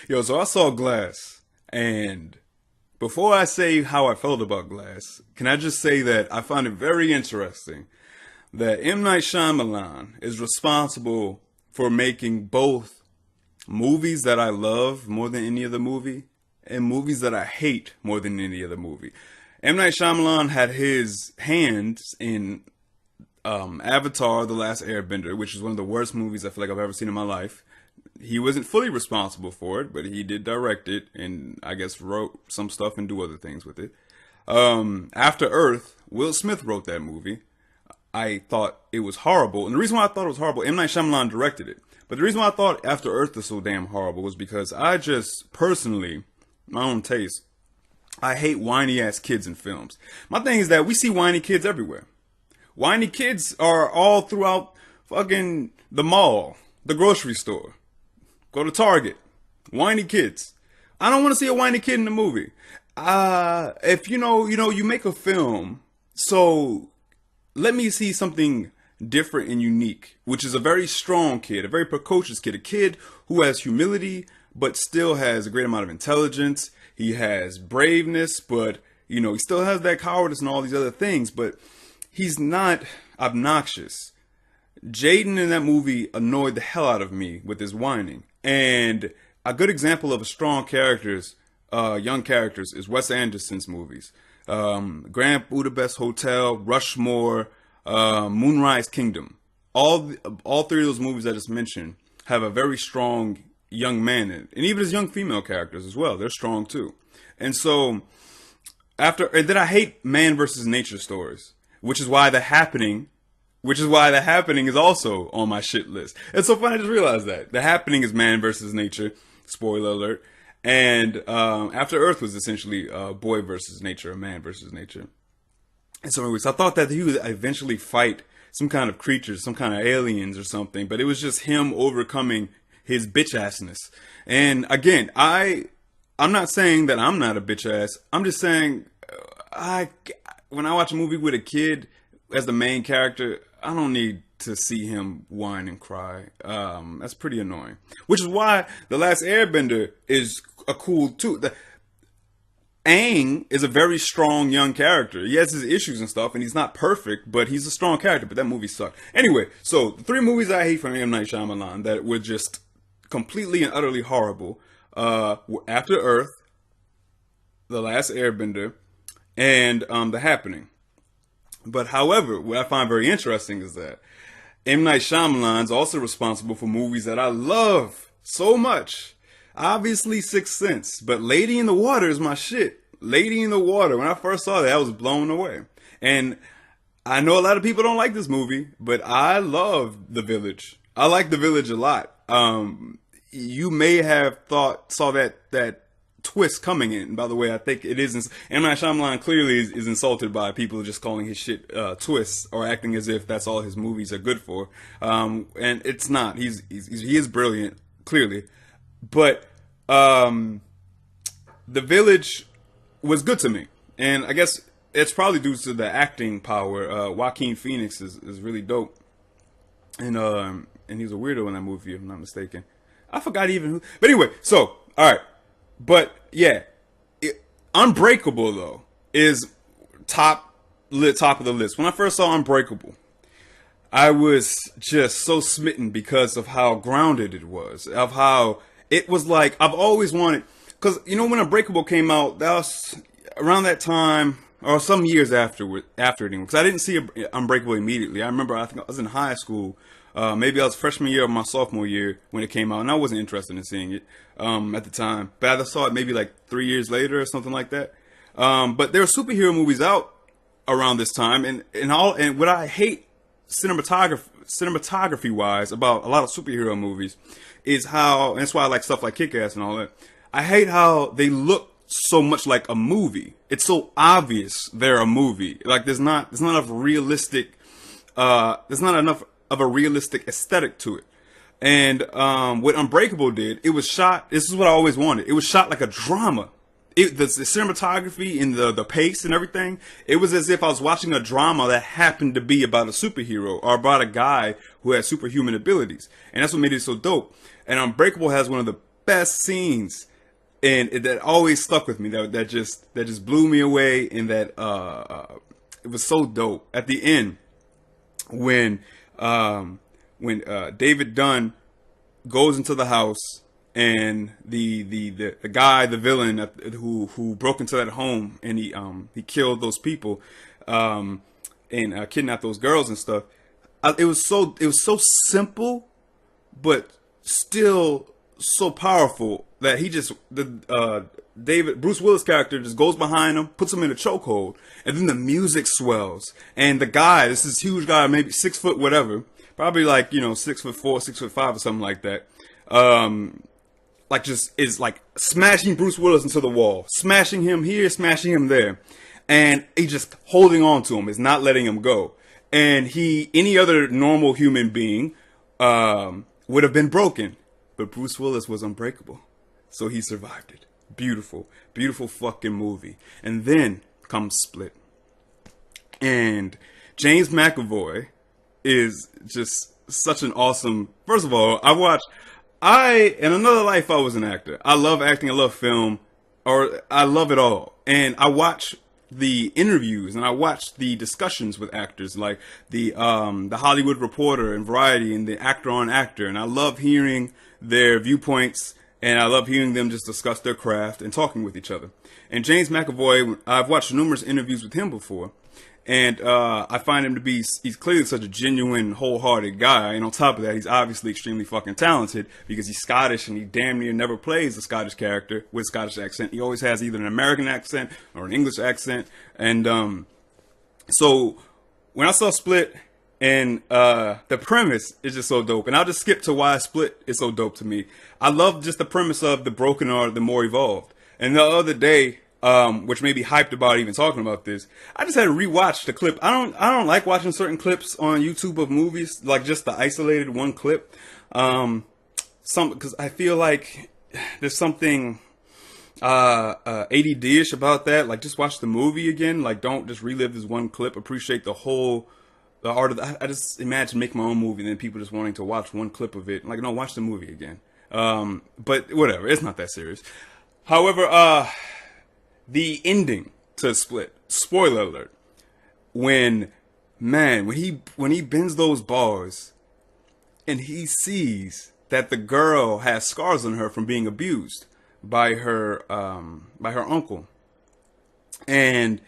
Yo, so I saw Glass, and before I say how I felt about Glass, can I just say that I find it very interesting that M. Night Shyamalan is responsible for making both movies that I love more than any other movie and movies that I hate more than any other movie. M. Night Shyamalan had his hands in Avatar: The Last Airbender, which is one of the worst movies I feel like I've ever seen in my life. He wasn't fully responsible for it, but he did direct it and I guess wrote some stuff and do other things with it. After Earth, Will Smith wrote that movie. I thought it was horrible. And the reason why I thought it was horrible, M. Night Shyamalan directed it. But the reason why I thought After Earth was so damn horrible was because I just, personally, my own taste, I hate whiny ass kids in films. My thing is that we see whiny kids everywhere. Whiny kids are all throughout fucking the mall, the grocery store. Go to Target. Whiny kids. I don't want to see a whiny kid in the movie. If you make a film, so let me see something different and unique, which is a very strong kid, a very precocious kid, a kid who has humility, but still has a great amount of intelligence. He has braveness, but, he still has that cowardice and all these other things, but he's not obnoxious. Jaden in that movie annoyed the hell out of me with his whining. And a good example of a strong characters, young characters, is Wes Anderson's movies. Grand Budapest Hotel, Rushmore, Moonrise Kingdom. All three of those movies I just mentioned have a very strong young man in it. And even his young female characters as well. They're strong too. And so, and then I hate man versus nature stories, which is why The Happening is also on my shit list. It's so funny, I just realized that. The Happening is man versus nature. Spoiler alert. And After Earth was essentially boy versus nature, a man versus nature. And so anyways, I thought that he would eventually fight some kind of creatures, some kind of aliens or something, but it was just him overcoming his bitch assness. And again, I'm not saying that I'm not a bitch ass. I'm just saying when I watch a movie with a kid as the main character, I don't need to see him whine and cry. That's pretty annoying. Which is why The Last Airbender is a cool too. Aang is a very strong young character. He has his issues and stuff, and he's not perfect, but he's a strong character. But that movie sucked. Anyway, so the three movies I hate from M. Night Shyamalan that were just completely and utterly horrible: After Earth, The Last Airbender, and The Happening. But however, what I find very interesting is that M. Night Shyamalan is also responsible for movies that I love so much. Obviously Sixth Sense, but Lady in the Water is my shit. Lady in the Water, when I first saw that, I was blown away. And I know a lot of people don't like this movie, but I love The Village. I like The Village a lot. You may have saw that twist coming in. By the way, I think it is. M. Night Shyamalan clearly is insulted by people just calling his shit twists or acting as if that's all his movies are good for. And it's not. He is brilliant, clearly. But The Village was good to me, and I guess it's probably due to the acting power. Joaquin Phoenix is really dope, and he was a weirdo in that movie, if I'm not mistaken. I forgot even who. But anyway, so all right, but yeah, Unbreakable though is top of the list. When I first saw Unbreakable, I was just so smitten because of how grounded it was, of how it was like I've always wanted, because when Unbreakable came out, that was around that time or some years after it, because I didn't see Unbreakable immediately. I remember I think I was in high school, maybe I was freshman year or my sophomore year when it came out, and I wasn't interested in seeing it at the time. But I saw it maybe like 3 years later or something like that. But there were superhero movies out around this time, and what I hate cinematography wise about a lot of superhero movies is how, and that's why I like stuff like Kick-Ass and all that. I hate how they look so much like a movie. It's so obvious they're a movie. Like there's not enough realistic, there's not enough of a realistic aesthetic to it. And what Unbreakable did, it was shot. This is what I always wanted. It was shot like a drama. The cinematography and the pace and everything, it was as if I was watching a drama that happened to be about a superhero or about a guy who has superhuman abilities. And that's what made it so dope. And Unbreakable has one of the best scenes, and that always stuck with me. That just blew me away, and that it was so dope at the end when David Dunn goes into the house, and the guy, the villain who broke into that home, and he killed those people, and kidnapped those girls and stuff. It was so simple, but still so powerful that Bruce Willis character just goes behind him, puts him in a chokehold, and then the music swells, and the guy, this huge guy, maybe 6 foot whatever, probably like 6'4", 6'5", or something like that, like just is like smashing Bruce Willis into the wall, smashing him here, smashing him there, and he just holding on to him, is not letting him go. And any other normal human being would have been broken, but Bruce Willis was unbreakable, so he survived it. Beautiful, beautiful fucking movie. And then comes Split, and James McAvoy is just such an awesome. First of all, in another life I was an actor. I love acting, I love film, or I love it all. And I watch the interviews and I watch the discussions with actors, like the Hollywood Reporter and Variety and the Actor on Actor, and I love hearing their viewpoints, and I love hearing them just discuss their craft and talking with each other. And James McAvoy, I've watched numerous interviews with him before, and I find him to be, he's clearly such a genuine, wholehearted guy. And on top of that, he's obviously extremely fucking talented, because he's Scottish, and he damn near never plays a Scottish character with a Scottish accent. He always has either an American accent or an English accent. And so when I saw Split, and the premise is just so dope, and I'll just skip to why Split is so dope to me. I love just the premise of the broken are the more evolved. And the other day, which made me hyped about even talking about this, I just had to rewatch the clip. I don't like watching certain clips on YouTube of movies, like just the isolated one clip. Because I feel like there's something ADD-ish about that. Like, just watch the movie again. Like, don't just relive this one clip. Appreciate the art of I just imagine making my own movie and then people just wanting to watch one clip of it. Like, no, watch the movie again. But whatever, it's not that serious. However, the ending to Split, spoiler alert, when he bends those bars and he sees that the girl has scars on her from being abused by her uncle, and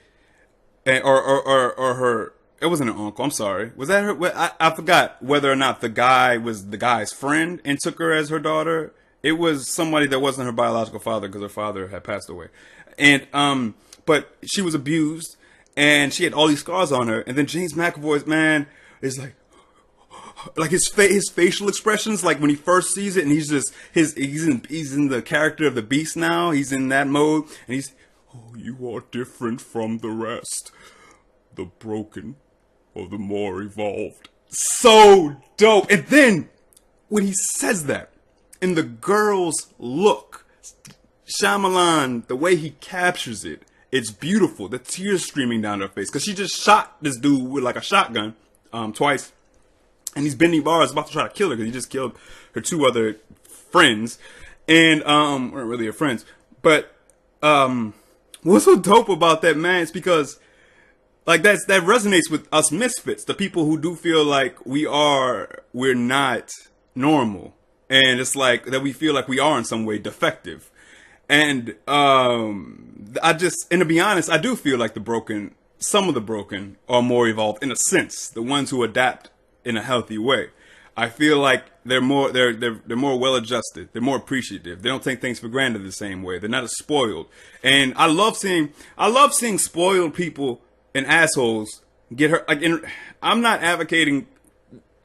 or her, it wasn't an uncle, I'm sorry, was that her? I forgot whether or not the guy was the guy's friend and took her as her daughter. It was somebody that wasn't her biological father, because her father had passed away. And but she was abused, and she had all these scars on her. And then James McAvoy's man is like his facial expressions, like when he first sees it, and he's just he's in the character of the Beast now. He's in that mode, and he's, oh, you are different from the rest, the broken or the more evolved. So dope. And then when he says that, and the girl's look, Shyamalan, the way he captures it, it's beautiful. The tears streaming down her face, because she just shot this dude with like a shotgun twice, and he's bending bars, about to try to kill her, because he just killed her 2 other friends, and weren't really her friends. But what's so dope about that, man, is because like that resonates with us misfits, the people who do feel like we're not normal. And it's like that we feel like we are in some way defective. And and to be honest, I do feel like some of the broken are more evolved in a sense. The ones who adapt in a healthy way. I feel like they're more well adjusted. They're more appreciative. They don't take things for granted the same way. They're not as spoiled. And I love seeing spoiled people and assholes get hurt. Like, I'm not advocating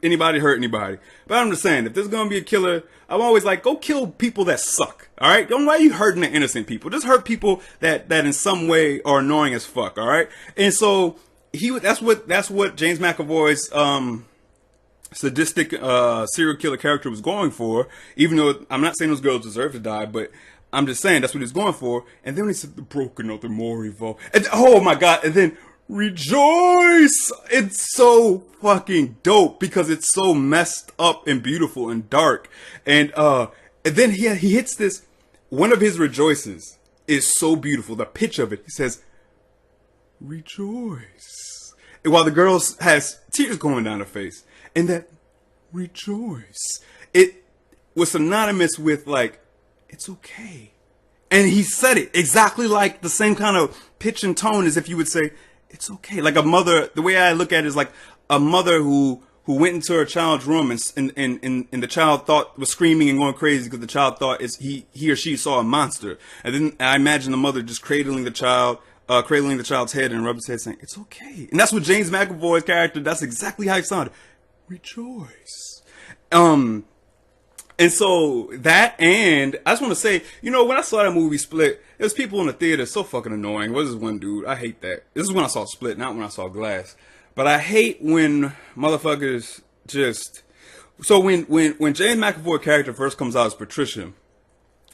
anybody hurt anybody, but I'm just saying, if there's gonna be a killer, I'm always like, go kill people that suck. All right, don't, why are you hurting the innocent people? Just hurt people that in some way are annoying as fuck. All right, and so that's what James McAvoy's sadistic serial killer character was going for. Even though I'm not saying those girls deserve to die, but I'm just saying that's what he's going for. And then when he said the broken are the more evolved, and oh my god, and then rejoice! It's so fucking dope, because it's so messed up and beautiful and dark, and And then he hits this. One of his rejoices is so beautiful. The pitch of it. He says, rejoice. And while the girl has tears going down her face. And that rejoice. It was synonymous with like, it's okay. And he said it exactly like the same kind of pitch and tone as if you would say, it's okay. Like a mother, the way I look at it is like a mother who went into her child's room and the child was screaming and going crazy because the child thought he or she saw a monster. And then I imagine the mother just cradling the child's head and rubbing his head saying, it's okay. And that's what James McAvoy's character, that's exactly how he sounded. Rejoice. And so that, and I just want to say, you know, when I saw that movie Split, there was people in the theater so fucking annoying. What is this one dude? I hate that. This is when I saw Split, not when I saw Glass. But I hate when motherfuckers just. So when James McAvoy character first comes out as Patricia,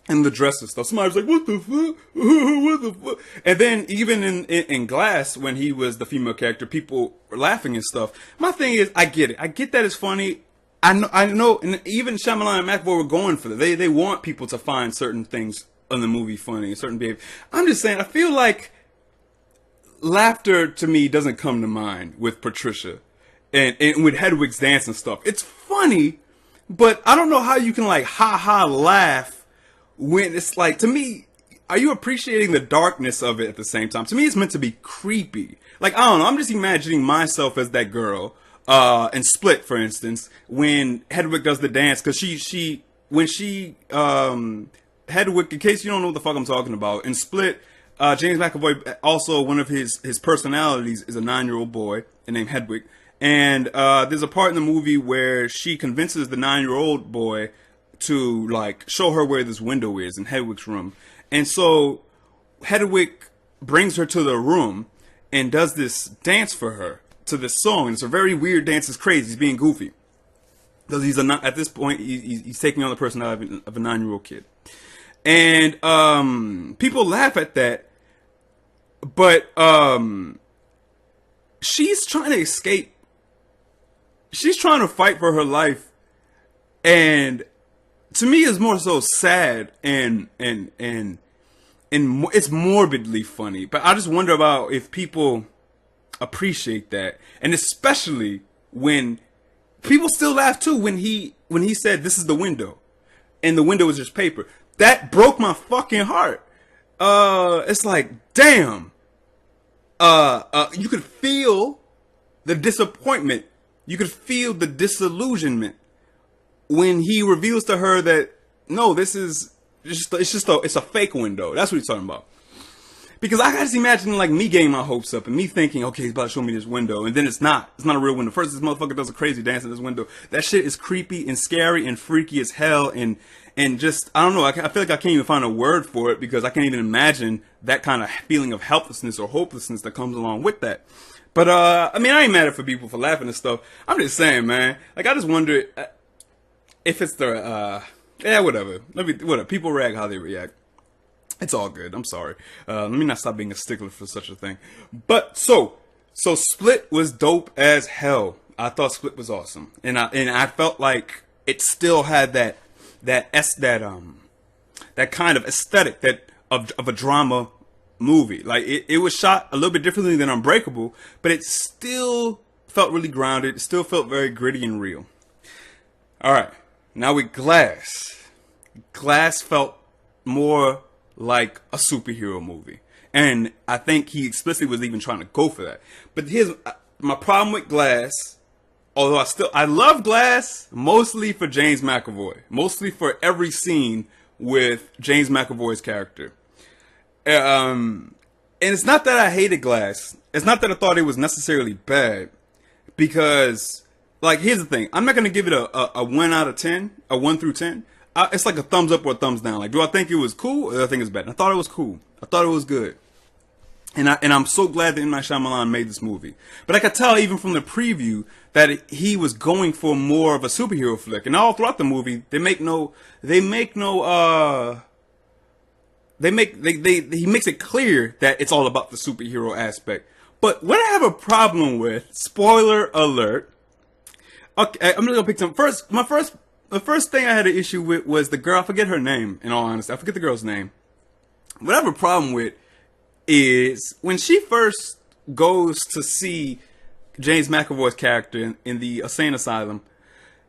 and the dress and stuff, somebody's like, what the fuck? What the fuck? And then even in Glass, when he was the female character, people were laughing and stuff. My thing is, I get it. I get that it's funny. I know, and even Shyamalan and McAvoy were going for that. They want people to find certain things in the movie funny, certain behavior. I'm just saying, I feel like laughter to me doesn't come to mind with Patricia and with Hedwig's dance and stuff. It's funny, but I don't know how you can like ha laugh when it's like, to me, are you appreciating the darkness of it at the same time? To me, it's meant to be creepy. Like, I don't know, I'm just imagining myself as that girl. And Split, for instance, when Hedwig does the dance, because Hedwig, in case you don't know what the fuck I'm talking about, in Split, James McAvoy, also one of his personalities is a 9-year-old boy named Hedwig. And there's a part in the movie where she convinces the 9-year-old boy to like show her where this window is in Hedwig's room. And so Hedwig brings her to the room and does this dance for her to this song. And it's a very weird dance. It's crazy. He's being goofy. Because at this point, he's taking on the personality of a 9-year-old kid. And people laugh at that. But she's trying to escape. She's trying to fight for her life. And to me, it's more so sad and it's morbidly funny. But I just wonder about if people appreciate that, and especially when people still laugh too when he said this is the window, and the window is just paper. That broke my fucking heart. It's like, damn. You could feel the disappointment. You could feel the disillusionment when he reveals to her that no, this is it's a fake window. That's what he's talking about. Because I just imagine like me getting my hopes up and me thinking, okay, he's about to show me this window, and then it's not a real window. First, this motherfucker does a crazy dance in this window. That shit is creepy and scary and freaky as hell, and just, I don't know, I feel like I can't even find a word for it because I can't even imagine that kind of feeling of helplessness or hopelessness that comes along with that. But I mean, I ain't mad at people for laughing and stuff. I'm just saying, man, like I just wonder if it's the whatever. Whatever. People react how they react. It's all good. I'm sorry. Let me not stop being a stickler for such a thing. But so Split was dope as hell. I thought Split was awesome, and I felt like it still had that kind of aesthetic of a drama movie. Like it was shot a little bit differently than Unbreakable, but it still felt really grounded. It still felt very gritty and real. All right, now with Glass. Glass felt more like a superhero movie, and I think he explicitly was even trying to go for that. But here's my problem with Glass. Although I love Glass mostly for James McAvoy, mostly for every scene with James McAvoy's character. And it's not that I hated Glass. It's not that I thought it was necessarily bad, because like here's the thing: I'm not gonna give it a 1 out of 10, a 1 through 10. It's like a thumbs up or a thumbs down. Like, do I think it was cool or do I think it's bad? And I thought it was cool. I thought it was good. And I'm so glad that M. Night Shyamalan made this movie. But I could tell even from the preview that he was going for more of a superhero flick. And all throughout the movie, he makes it clear that it's all about the superhero aspect. But what I have a problem with, spoiler alert. Okay, I'm gonna go pick some. My first the first thing I had an issue with was the girl. I forget her name. In all honesty, I forget the girl's name. What I have a problem with is when she first goes to see James McAvoy's character in the insane asylum,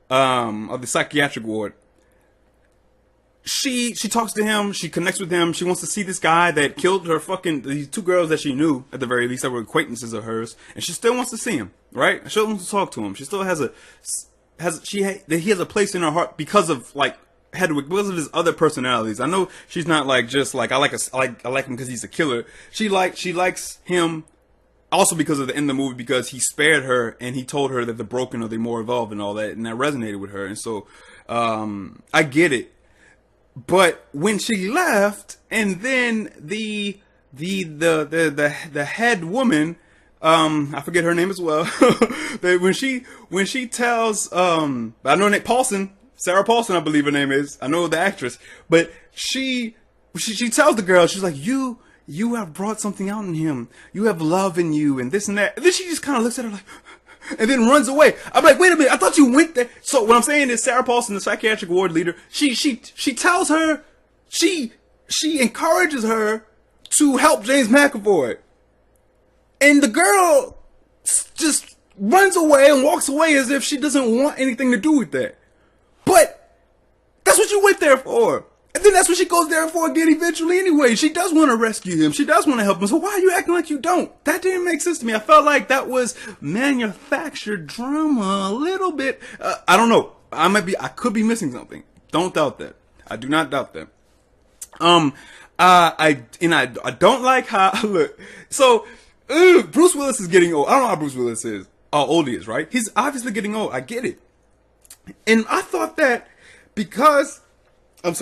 of the psychiatric ward. She talks to him, she connects with him, she wants to see this guy that killed her these two girls that she knew, at the very least, that were acquaintances of hers, and she still wants to see him, right? She still wants to talk to him. She still he has a place in her heart because of, like, Hedwig, because of his other personalities. I know she's not like just like I like him because he's a killer. She likes him also because of the end of the movie, because he spared her and he told her that the broken are the more evolved and all that, and that resonated with her. And so I get it. But when she left, and then the head woman, I forget her name as well. when she tells I know Paulson, Sarah Paulson, I believe her name is. I know the actress, but she tells the girl, she's like, you have brought something out in him. You have love in you, and this and that. And then she just kind of looks at her like, and then runs away. I'm like, wait a minute, I thought you went there. So what I'm saying is, Sarah Paulson, the psychiatric ward leader, she tells her, she encourages her to help James McAvoy. And the girl just runs away and walks away as if she doesn't want anything to do with that. But that's what you went there for. And then that's what she goes there for again eventually anyway. She does want to rescue him. She does want to help him. So why are you acting like you don't? That didn't make sense to me. I felt like that was manufactured drama a little bit. I don't know. I could be missing something. Don't doubt that. I do not doubt that. I don't like how, look, so, Bruce Willis is getting old. I don't know how Bruce Willis is, how old he is, right? He's obviously getting old. I get it. And I thought that because he's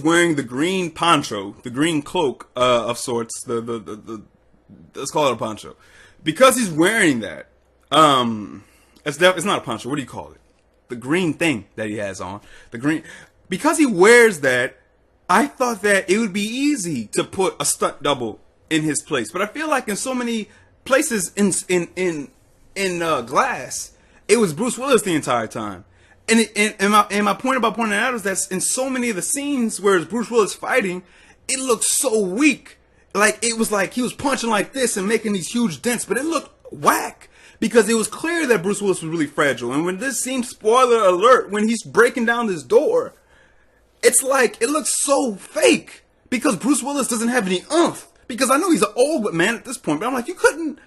wearing the green poncho, the green cloak, of sorts, let's call it a poncho. Because he's wearing that, it's not a poncho, what do you call it? The green thing that he has on, because he wears that, I thought that it would be easy to put a stunt double in his place. But I feel like in so many places in Glass, it was Bruce Willis the entire time. And my point about pointing out is that in so many of the scenes where it's Bruce Willis fighting, it looked so weak. Like, it was like he was punching like this and making these huge dents, but it looked whack. Because it was clear that Bruce Willis was really fragile. And when this scene, spoiler alert, when he's breaking down this door, it's like, it looks so fake. Because Bruce Willis doesn't have any oomph. Because I know he's an old man at this point, but I'm like, you couldn't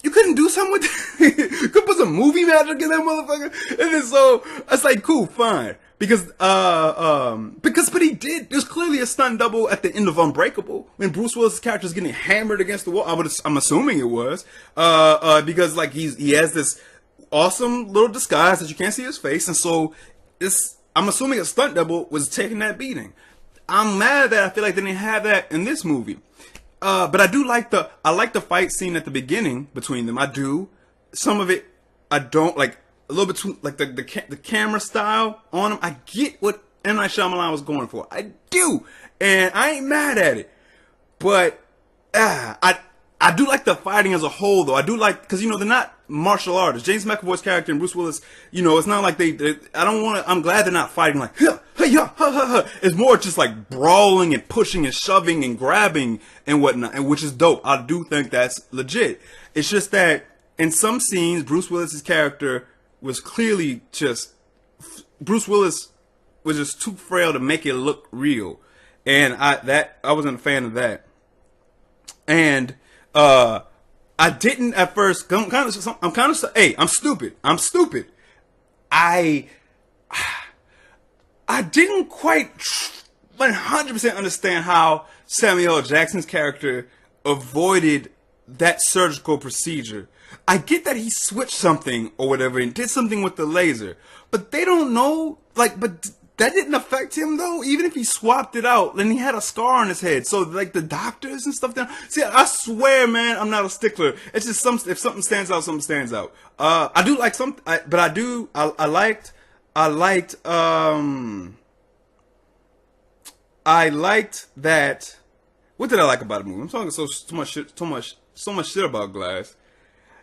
do something with that? You could put some movie magic in that motherfucker? And then so, it's like, cool, fine. Because but he did. There's clearly a stunt double at the end of Unbreakable when Bruce Willis' character is getting hammered against the wall. I'm assuming it was, because like he has this awesome little disguise that you can't see his face, and so I'm assuming a stunt double was taking that beating. I'm mad that I feel like they didn't have that in this movie. But I like the fight scene at the beginning between them. I do. Some of it I don't like. A little bit too, like the camera style on him. I get what M. Night Shyamalan was going for. I do. And I ain't mad at it. But, I do like the fighting as a whole, though. I do like, because, they're not martial artists. James McAvoy's character and Bruce Willis, it's not like I'm glad they're not fighting like, it's more just like brawling and pushing and shoving and grabbing and whatnot, and which is dope. I do think that's legit. It's just that in some scenes, Bruce Willis's character was clearly Bruce Willis was just too frail to make it look real. And I wasn't a fan of that. And, I didn't at first, I'm stupid. I didn't quite 100% understand how Samuel L. Jackson's character avoided that surgical procedure. I get that he switched something or whatever and did something with the laser, but they don't know, but that didn't affect him though, even if he swapped it out, then he had a scar on his head. So like the doctors and stuff see, I swear, man, I'm not a stickler. It's just if something stands out, something stands out. I do like I liked that. What did I like about the movie? I'm talking so much shit about Glass.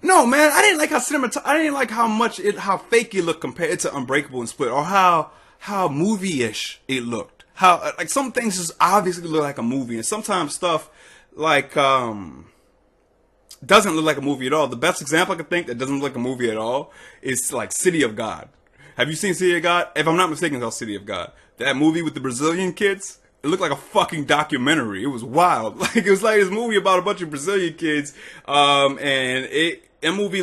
No, man, I didn't like how I didn't like how fake it looked compared to Unbreakable and Split, or how movie-ish it looked. How like some things just obviously look like a movie, and sometimes stuff like doesn't look like a movie at all. The best example I can think that doesn't look like a movie at all is like City of God. Have you seen City of God? If I'm not mistaken, it's called City of God. That movie with the Brazilian kids. It looked like a fucking documentary. It was wild. Like it was like this movie about a bunch of Brazilian kids. And that movie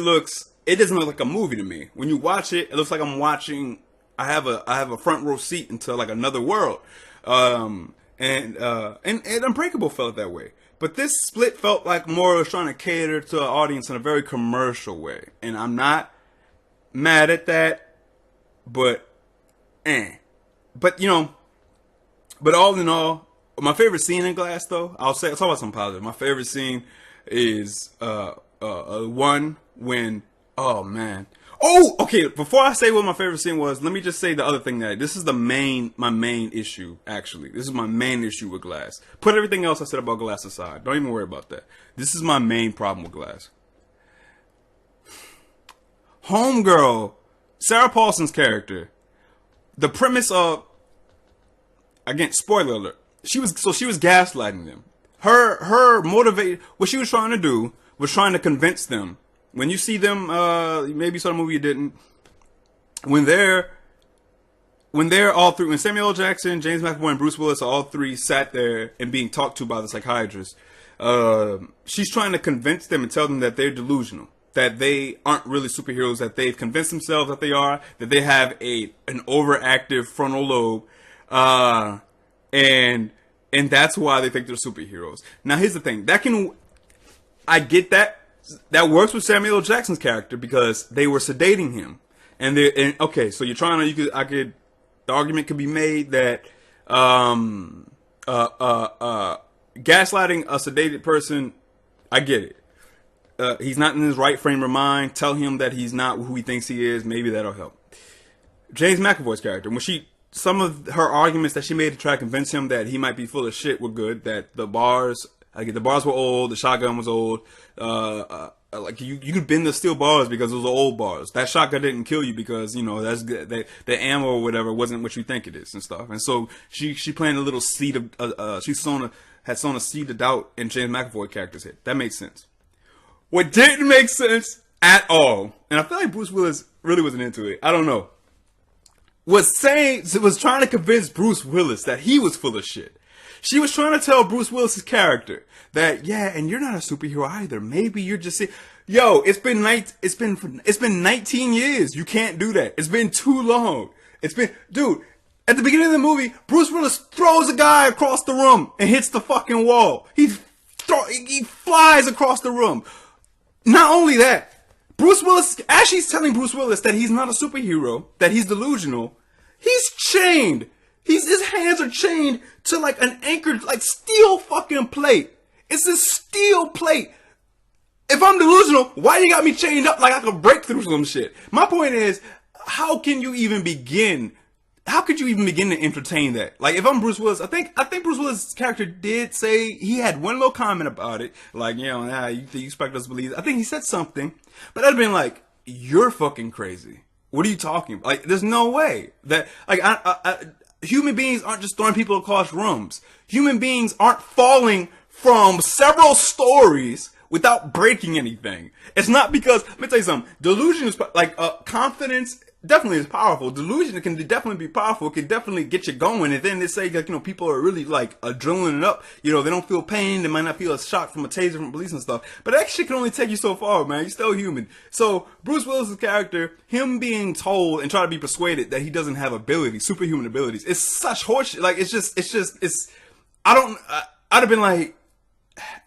it doesn't look like a movie to me. When you watch it, it looks like I'm watching. I have a front row seat into like another world. And Unbreakable felt that way. But this Split felt like more was trying to cater to an audience in a very commercial way. And I'm not mad at that, but But but all in all, my favorite scene in Glass, though, I'll talk about something positive. My favorite scene is one when, oh man. Oh, okay. Before I say what my favorite scene was, let me just say the other thing that this is my main issue. Actually, this is my main issue with Glass. Put everything else I said about Glass aside. Don't even worry about that. This is my main problem with Glass. Homegirl, Sarah Paulson's character. The premise of, again, spoiler alert. She was gaslighting them. Her motivate, what she was trying to do was trying to convince them. When you see them, maybe you saw the movie, you didn't. When they're all three, when Samuel L. Jackson, James McAvoy, and Bruce Willis are all three sat there and being talked to by the psychiatrist, she's trying to convince them and tell them that they're delusional, that they aren't really superheroes, that they've convinced themselves that they are, that they have an overactive frontal lobe, and that's why they think they're superheroes. Now here's the thing, I get that. That works with Samuel L. Jackson's character because they were sedating him, and okay, so you're trying to, the argument could be made that gaslighting a sedated person, I get it. He's not in his right frame of mind. Tell him that he's not who he thinks he is. Maybe that'll help. James McAvoy's character, some of her arguments that she made to try to convince him that he might be full of shit were good. That the bars were old, the shotgun was old. Like you could bend the steel bars because those are old bars. That shotgun didn't kill you because that's the ammo or whatever wasn't what you think it is and stuff. And so she planted a little seed of had sown a seed of doubt in James McAvoy character's head. That makes sense. What didn't make sense at all, and I feel like Bruce Willis really wasn't into it. I don't know. Was trying to convince Bruce Willis that he was full of shit. She was trying to tell Bruce Willis's character that, yeah, and you're not a superhero either. Maybe you're just it's been 19 years. You can't do that. It's been too long. Dude, at the beginning of the movie, Bruce Willis throws a guy across the room and hits the fucking wall. He flies across the room. Not only that, Bruce Willis, as she's telling Bruce Willis that he's not a superhero, that he's delusional, he's chained. His hands are chained to like an anchored, like steel fucking plate. It's a steel plate. If I'm delusional, why you got me chained up like I could break through some shit? My point is, how could you even begin to entertain that? Like, if I'm Bruce Willis, I think Bruce Willis' character did say, he had one little comment about it. Like, you expect us to believe. I think he said something, but I'd been like, you're fucking crazy. What are you talking about? Like, there's no way that, like, human beings aren't just throwing people across rooms. Human beings aren't falling from several stories without breaking anything. It's not because, let me tell you something, delusion is, like, confidence definitely is powerful. Delusion can definitely be powerful. It can definitely get you going. And then they say that, people are really, like, adrenaline up. They don't feel pain. They might not feel a shock from a taser from police and stuff. But that shit can only take you so far, man. You're still human. So, Bruce Willis' character, him being told and trying to be persuaded that he doesn't have abilities, superhuman abilities, it's such horseshit. Like, I'd have been like,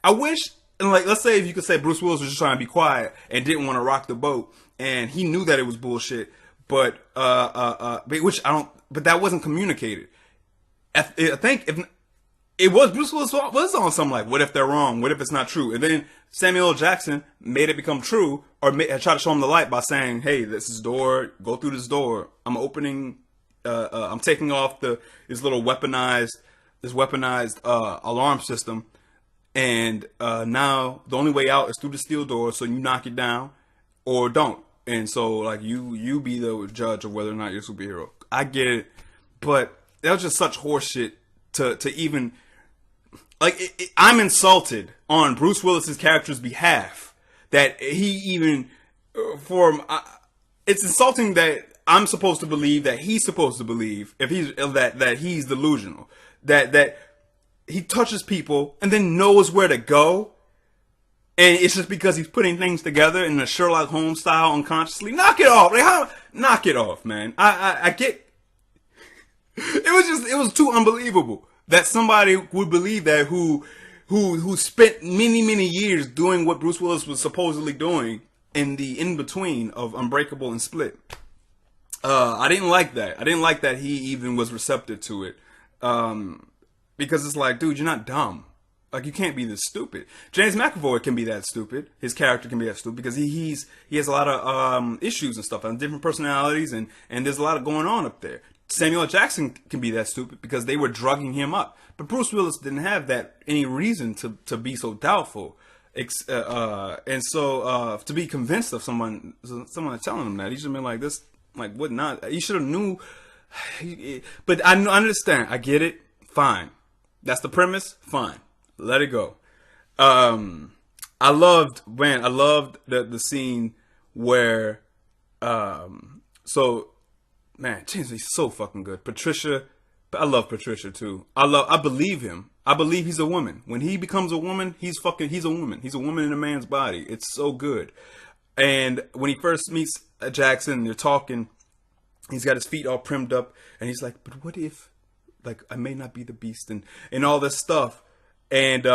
I wish, and like, let's say if you could say Bruce Willis was just trying to be quiet and didn't want to rock the boat, and he knew that it was bullshit, but that wasn't communicated. I think if it was, Bruce Willis was on something like, what if they're wrong? What if it's not true? And then Samuel L. Jackson made it become true, or tried to show him the light by saying, hey, this is door, go through this door. I'm opening, I'm taking off this weaponized alarm system. And now the only way out is through the steel door. So you knock it down or don't. And so like you be the judge of whether or not you're a superhero. I get it, but that was just such horseshit to even like. I'm insulted on Bruce Willis's character's behalf that he even it's insulting that I'm supposed to believe that he's supposed to believe if he's that he's delusional, that he touches people and then knows where to go, and it's just because he's putting things together in a Sherlock Holmes style unconsciously. Knock it off, like how? Knock it off, man. I get. It was too unbelievable that somebody would believe that who spent many years doing what Bruce Willis was supposedly doing in the in between of Unbreakable and Split. I didn't like that. I didn't like that he even was receptive to it. Because it's like, dude, you're not dumb. Like, you can't be this stupid. James McAvoy can be that stupid. His character can be that stupid because he has a lot of issues and stuff and different personalities, and there's a lot of going on up there. Samuel L. Jackson can be that stupid because they were drugging him up. But Bruce Willis didn't have that any reason to be so doubtful. And so to be convinced of someone telling him that, he should have been like this, like what not? He should have knew. But I understand. I get it. Fine. That's the premise. Fine. Let it go. I loved the scene where James is so fucking good. Patricia, I love Patricia too. I believe him. I believe he's a woman. When he becomes a woman, he's a woman. He's a woman in a man's body. It's so good. And when he first meets Jackson, they're talking, he's got his feet all primed up, and he's like, but what if, like, I may not be the beast, and all this stuff. And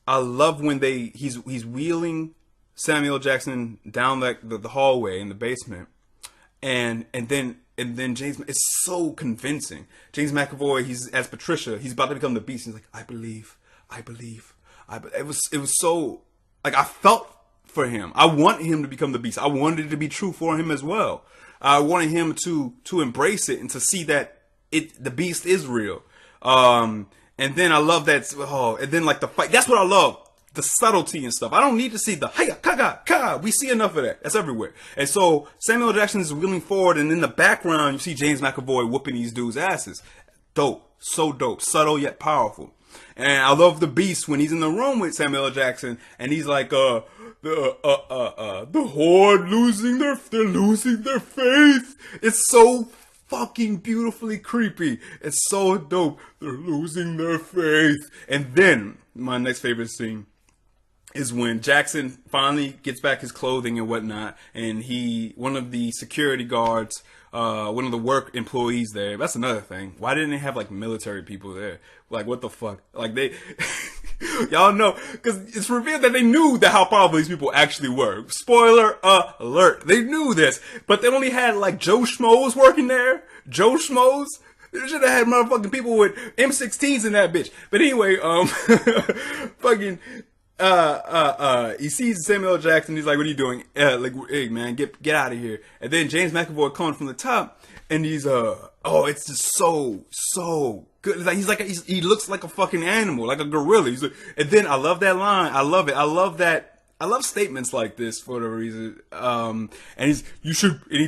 I love when he's wheeling Samuel Jackson down the hallway in the basement, and then James, it's so convincing. James McAvoy, he's as Patricia, he's about to become the beast. He's like, I believe. It was so, like, I felt for him. I want him to become the beast. I wanted it to be true for him as well. I wanted him to embrace it and to see that the beast is real. And then I love that. And then like the fight. That's what I love. The subtlety and stuff. I don't need to see the hiya, kaga, ka. We see enough of that. That's everywhere. And so Samuel L. Jackson is wheeling forward, and in the background you see James McAvoy whooping these dudes' asses. Dope. So dope. Subtle yet powerful. And I love the beast when he's in the room with Samuel L. Jackson, and he's like, the Horde they're losing their faith. It's so fucking beautifully creepy. It's so dope. They're losing their faith. And then my next favorite scene is when Jackson finally gets back his clothing and whatnot, and one of the security guards, one of the work employees there. That's another thing. Why didn't they have like military people there? Like, what the fuck? Like, they, y'all know, because it's revealed that they knew how powerful these people actually were. Spoiler alert. They knew this, but they only had like Joe Schmoes working there. Joe Schmoes. They should have had motherfucking people with M16s in that bitch. But anyway, fucking, he sees Samuel L. Jackson. He's like, what are you doing? Like, hey man, get out of here. And then James McAvoy coming from the top, and he's it's just so good. It's like he looks like a fucking animal, like a gorilla. He's like, and then I love that line. I love it. I love that. I love statements like this for the reason. And he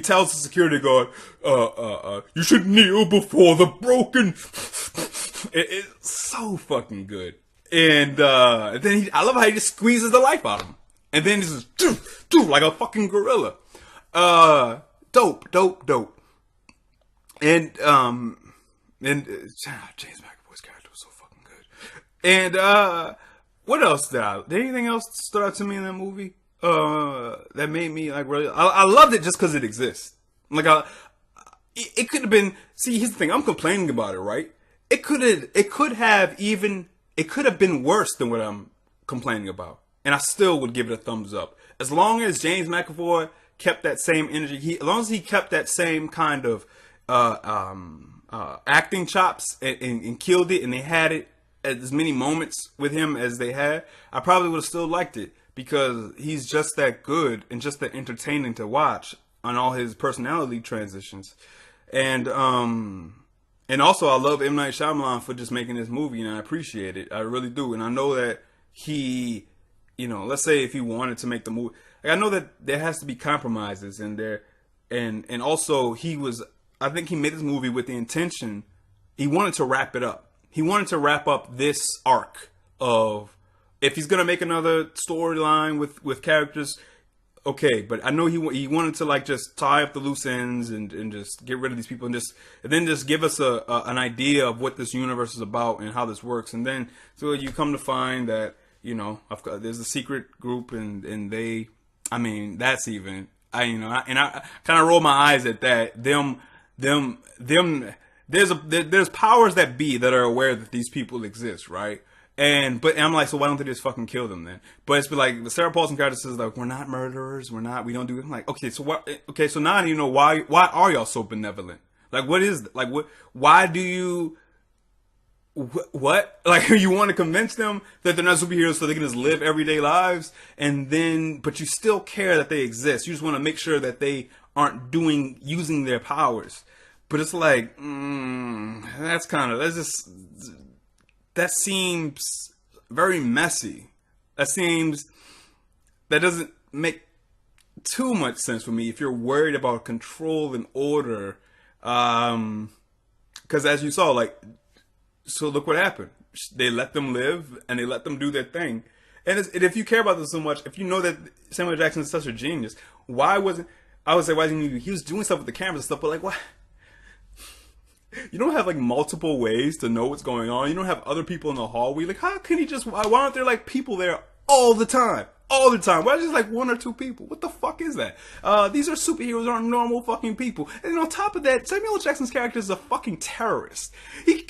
tells the security guard, you should kneel before the broken. It's so fucking good. And then I love how he just squeezes the life out of him. And then he's just, like a fucking gorilla. Dope. And James McAvoy's character was so fucking good. And, what else did anything else stood out to me in that movie? That made me like really, I loved it just cause it exists. Like, it could have been, see, here's the thing, I'm complaining about it, right? It could have been worse than what I'm complaining about. And I still would give it a thumbs up. As long as James McAvoy kept that same energy, as long as he kept that same kind of, acting chops and killed it, and they had it as many moments with him as they had, I probably would have still liked it because he's just that good and just that entertaining to watch on all his personality transitions. And also I love M. Night Shyamalan for just making this movie, and I appreciate it. I really do. And I know that he, let's say if he wanted to make the movie, I know that there has to be compromises in there, and also I think he made this movie with the intention, he wanted to wrap it up. He wanted to wrap up this arc of, if he's gonna make another storyline with characters, okay, but I know he wanted to like just tie up the loose ends and just get rid of these people and then just give us an idea of what this universe is about and how this works. And then so you come to find that, you know, there's a secret group and they, I mean, that's even, I kind of roll my eyes at that. There's powers that be that are aware that these people exist, right? But I'm like, so why don't they just fucking kill them then? But it's like the Sarah Paulson character says, like, we're not murderers, we don't do it. I'm like, okay, so what? Okay, so now you know why are y'all so benevolent? Like, what is like what? Why do you? What? Like, you want to convince them that they're not superheroes so they can just live everyday lives, but you still care that they exist. You just want to make sure that they aren't using their powers. But it's like, that seems very messy. That doesn't make too much sense for me if you're worried about control and order. Because as you saw, like, so look what happened. They let them live and they let them do their thing. And if you care about this so much, if you know that Samuel Jackson is such a genius, why was he was doing stuff with the cameras and stuff, but like, why? You don't have like multiple ways to know what's going on. You don't have other people in the hallway. Like, how can he why aren't there like people there all the time? All the time. Why just like one or two people? What the fuck is that? These are superheroes, aren't normal fucking people. And on top of that, Samuel Jackson's character is a fucking terrorist. He's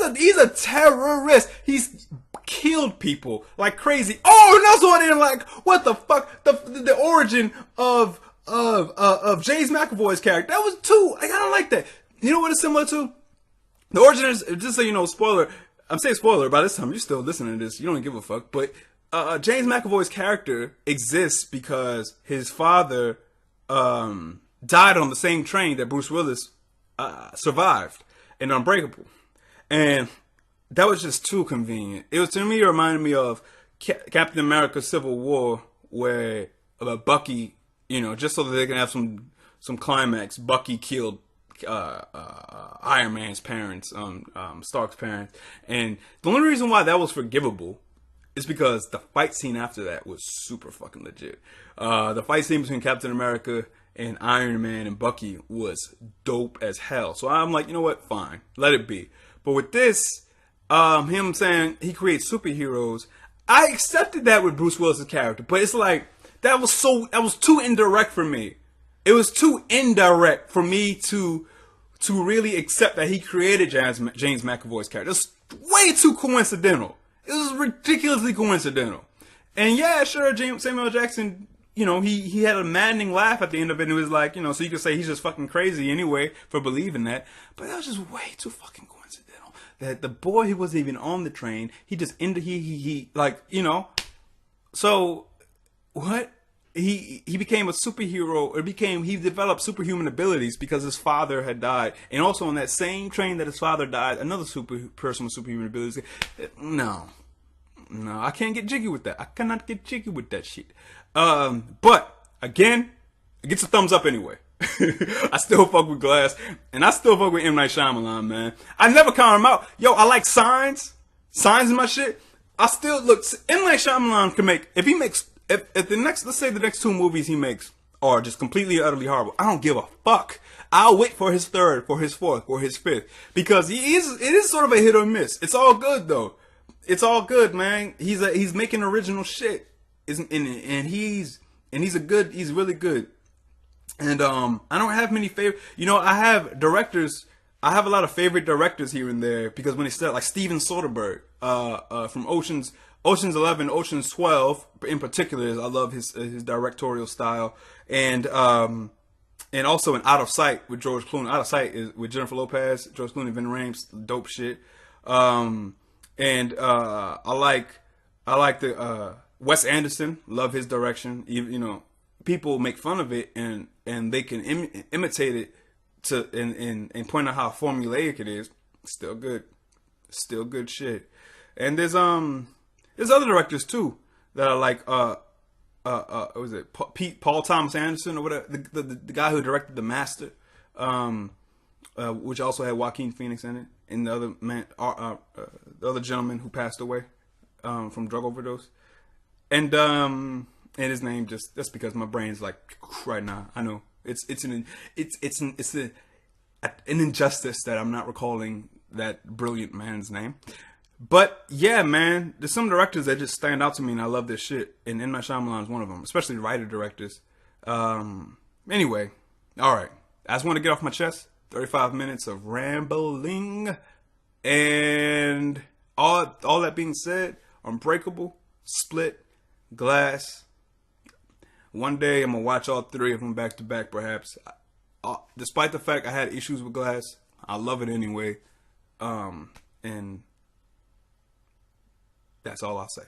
a terrorist. He's killed people like crazy. Oh, and also they're like, what the fuck? The origin of James McAvoy's character. That was too. Like, I don't like that. You know what it's similar to? The origin is, just so you know, spoiler. I'm saying spoiler, by this time you're still listening to this. You don't give a fuck. But James McAvoy's character exists because his father died on the same train that Bruce Willis survived in Unbreakable. And that was just too convenient. It reminded me of Captain America Civil War, where Bucky, you know, just so that they can have some climax, Bucky killed Iron Man's parents, Stark's parents. And the only reason why that was forgivable is because the fight scene after that was super fucking legit. The fight scene between Captain America and Iron Man and Bucky was dope as hell. So I'm like, you know what? Fine. Let it be. But with this, him saying he creates superheroes, I accepted that with Bruce Willis' character. But it's like, that was too indirect for me. It was too indirect for me to really accept that he created James McAvoy's character. It's way too coincidental. It was ridiculously coincidental. And yeah, sure, Samuel Jackson, you know, he had a maddening laugh at the end of it. And it was like, you know, so you could say he's just fucking crazy anyway for believing that. But that was just way too fucking coincidental. That the boy who wasn't even on the train, he just ended, he like, you know. So, what? He became a superhero, he developed superhuman abilities because his father had died. And also on that same train that his father died, another person with superhuman abilities. No, I can't get jiggy with that. I cannot get jiggy with that shit. But again, it gets a thumbs up anyway. I still fuck with Glass, and I still fuck with M. Night Shyamalan, man. I never count him out. Yo, I like Signs in my shit. I still look, M. Night Shyamalan can make, if he makes, if the next, let's say the next two movies he makes are just completely utterly horrible, I don't give a fuck. I'll wait for his third, for his fourth, for his fifth, because it is sort of a hit or miss. It's all good though. It's all good, man. He's making original shit, and he's really good. And I don't have many favorite. You know, I have directors. I have a lot of favorite directors here and there because when they start, like Steven Soderbergh, from Ocean's 11, Ocean's 12 in particular, I love his directorial style, and also in Out of Sight with George Clooney. Out of Sight is with Jennifer Lopez, George Clooney, Vin Rames, dope shit. I like the Wes Anderson, love his direction. You know, people make fun of it and they can imitate it and point out how formulaic it is. Still good shit. And there's other directors too that I like. was it Paul Thomas Anderson or whatever, the guy who directed The Master, which also had Joaquin Phoenix in it, and the other man, the other gentleman who passed away from drug overdose, and his name just because my brain's like right now. I know it's an injustice that I'm not recalling that brilliant man's name. But yeah, man, there's some directors that just stand out to me, and I love this shit. And M. Night Shyamalan is one of them, especially writer directors. Anyway, all right. I just want to get off my chest. 35 minutes of rambling, and all that being said, Unbreakable, Split, Glass. One day I'm gonna watch all three of them back to back, perhaps. Despite the fact I had issues with Glass, I love it anyway. And that's all I'll say.